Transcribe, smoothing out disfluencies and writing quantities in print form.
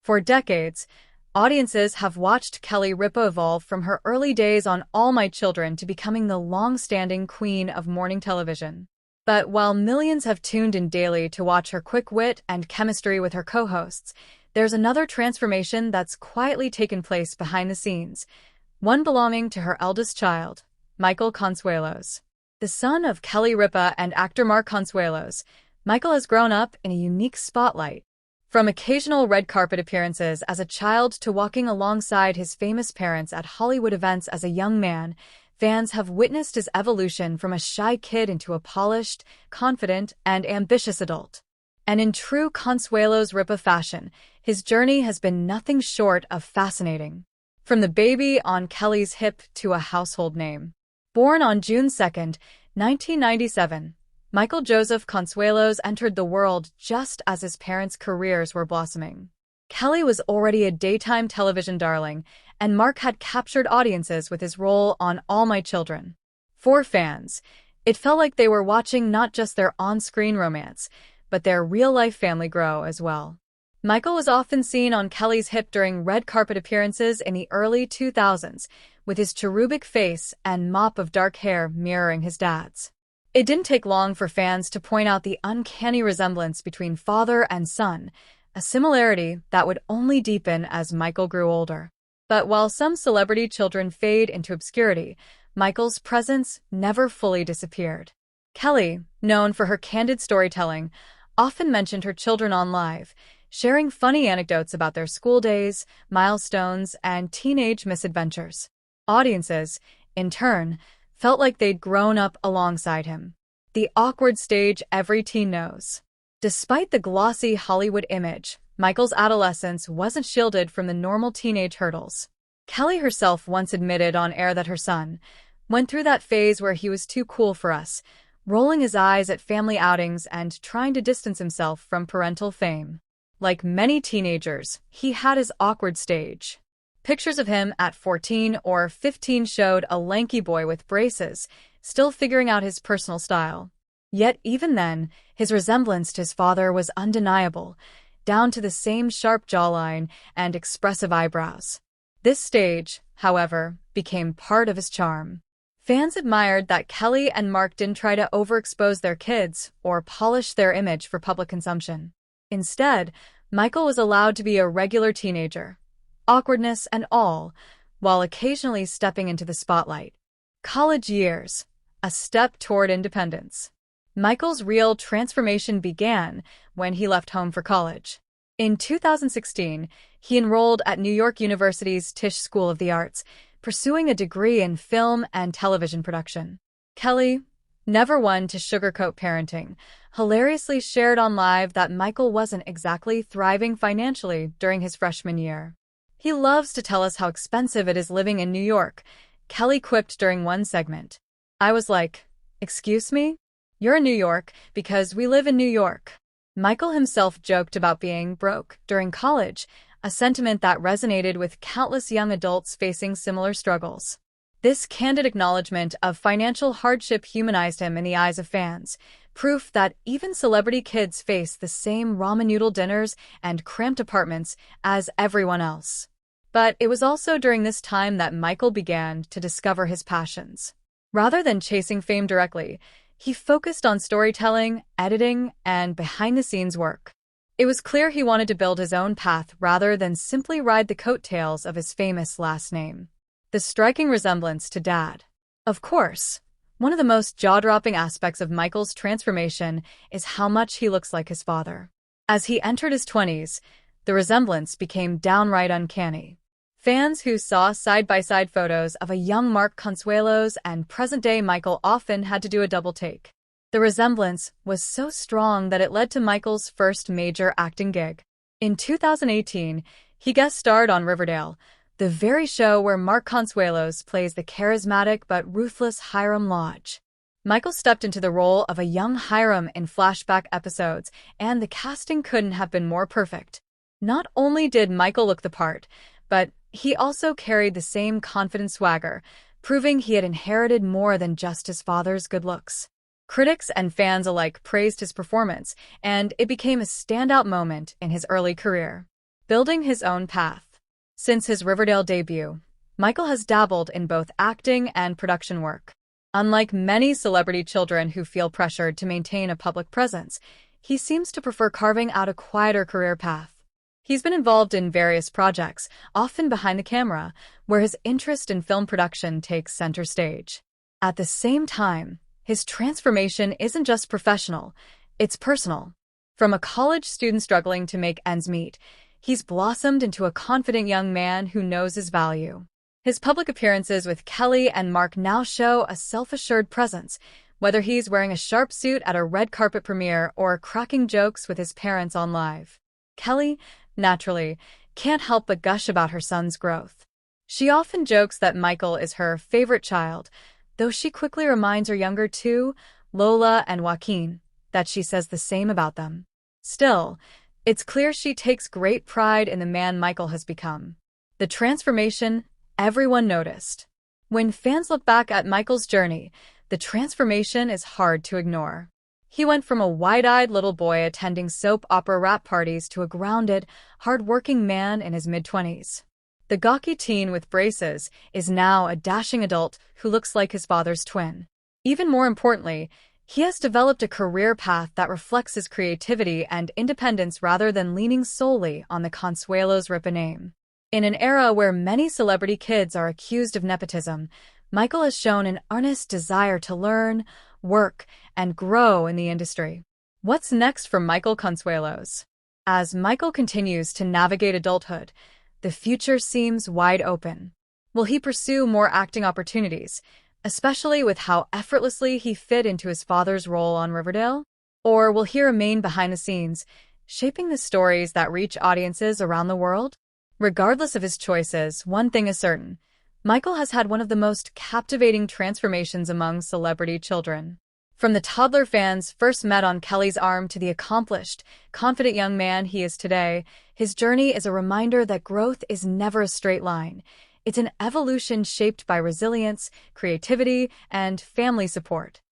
For decades, audiences have watched Kelly Ripa evolve from her early days on All My Children to becoming the long-standing queen of morning television. But while millions have tuned in daily to watch her quick wit and chemistry with her co-hosts, there's another transformation that's quietly taken place behind the scenes, one belonging to her eldest child, Michael Consuelos. The son of Kelly Ripa and actor Mark Consuelos, Michael has grown up in a unique spotlight. From occasional red carpet appearances as a child to walking alongside his famous parents at Hollywood events as a young man, fans have witnessed his evolution from a shy kid into a polished, confident, and ambitious adult. And in true Consuelos Ripa fashion, his journey has been nothing short of fascinating. From the baby on Kelly's hip to a household name. Born on June 2, 1997, Michael Joseph Consuelos entered the world just as his parents' careers were blossoming. Kelly was already a daytime television darling, and Mark had captured audiences with his role on All My Children. For fans, it felt like they were watching not just their on-screen romance, but their real-life family grow as well. Michael was often seen on Kelly's hip during red carpet appearances in the early 2000s, with his cherubic face and mop of dark hair mirroring his dad's. It didn't take long for fans to point out the uncanny resemblance between father and son, a similarity that would only deepen as Michael grew older. But while some celebrity children fade into obscurity, Michael's presence never fully disappeared. Kelly, known for her candid storytelling, often mentioned her children on live, sharing funny anecdotes about their school days, milestones, and teenage misadventures. Audiences, in turn, felt like they'd grown up alongside him. The awkward stage every teen knows. Despite the glossy Hollywood image, Michael's adolescence wasn't shielded from the normal teenage hurdles. Kelly herself once admitted on air that her son went through that phase where he was too cool for us, rolling his eyes at family outings and trying to distance himself from parental fame. Like many teenagers, he had his awkward stage. Pictures of him at 14 or 15 showed a lanky boy with braces, still figuring out his personal style. Yet even then, his resemblance to his father was undeniable, down to the same sharp jawline and expressive eyebrows. This stage, however, became part of his charm. Fans admired that Kelly and Mark didn't try to overexpose their kids or polish their image for public consumption. Instead, Michael was allowed to be a regular teenager, awkwardness and all, while occasionally stepping into the spotlight. College years, a step toward independence. Michael's real transformation began when he left home for college. In 2016, he enrolled at New York University's Tisch School of the Arts, pursuing a degree in film and television production. Kelly, never one to sugarcoat parenting, hilariously shared on Live that Michael wasn't exactly thriving financially during his freshman year. He loves to tell us how expensive it is living in New York, Kelly quipped during one segment. I was like, excuse me? You're in New York because we live in New York. Michael himself joked about being broke during college, a sentiment that resonated with countless young adults facing similar struggles. This candid acknowledgement of financial hardship humanized him in the eyes of fans, proof that even celebrity kids face the same ramen noodle dinners and cramped apartments as everyone else. But it was also during this time that Michael began to discover his passions. Rather than chasing fame directly, he focused on storytelling, editing, and behind-the-scenes work. It was clear he wanted to build his own path rather than simply ride the coattails of his famous last name. The striking resemblance to Dad. Of course, one of the most jaw-dropping aspects of Michael's transformation is how much he looks like his father. As he entered his 20s, the resemblance became downright uncanny. Fans who saw side-by-side photos of a young Mark Consuelos and present-day Michael often had to do a double take. The resemblance was so strong that it led to Michael's first major acting gig. In 2018, he guest starred on Riverdale, the very show where Mark Consuelos plays the charismatic but ruthless Hiram Lodge. Michael stepped into the role of a young Hiram in flashback episodes, and the casting couldn't have been more perfect. Not only did Michael look the part, but he also carried the same confident swagger, proving he had inherited more than just his father's good looks. Critics and fans alike praised his performance, and it became a standout moment in his early career. Building his own path. Since his Riverdale debut, Michael has dabbled in both acting and production work. Unlike many celebrity children who feel pressured to maintain a public presence, he seems to prefer carving out a quieter career path. He's been involved in various projects, often behind the camera, where his interest in film production takes center stage. At the same time, his transformation isn't just professional, it's personal. From a college student struggling to make ends meet, he's blossomed into a confident young man who knows his value. His public appearances with Kelly and Mark now show a self-assured presence, whether he's wearing a sharp suit at a red carpet premiere or cracking jokes with his parents on live. Kelly, naturally, can't help but gush about her son's growth. She often jokes that Michael is her favorite child, though she quickly reminds her younger two, Lola and Joaquin, that she says the same about them. Still, it's clear she takes great pride in the man Michael has become. The transformation everyone noticed. When fans look back at Michael's journey, the transformation is hard to ignore. He went from a wide-eyed little boy attending soap opera wrap parties to a grounded, hard-working man in his mid-20s. The gawky teen with braces is now a dashing adult who looks like his father's twin. Even more importantly, he has developed a career path that reflects his creativity and independence rather than leaning solely on the Consuelos Ripa name. In an era where many celebrity kids are accused of nepotism, Michael has shown an earnest desire to learn, work, and grow in the industry. What's next for Michael Consuelos? As Michael continues to navigate adulthood, the future seems wide open. Will he pursue more acting opportunities, especially with how effortlessly he fit into his father's role on Riverdale? Or will he remain behind the scenes, shaping the stories that reach audiences around the world? Regardless of his choices, one thing is certain. Michael has had one of the most captivating transformations among celebrity children. From the toddler fans first met on Kelly's arm to the accomplished, confident young man he is today, his journey is a reminder that growth is never a straight line. It's an evolution shaped by resilience, creativity, and family support.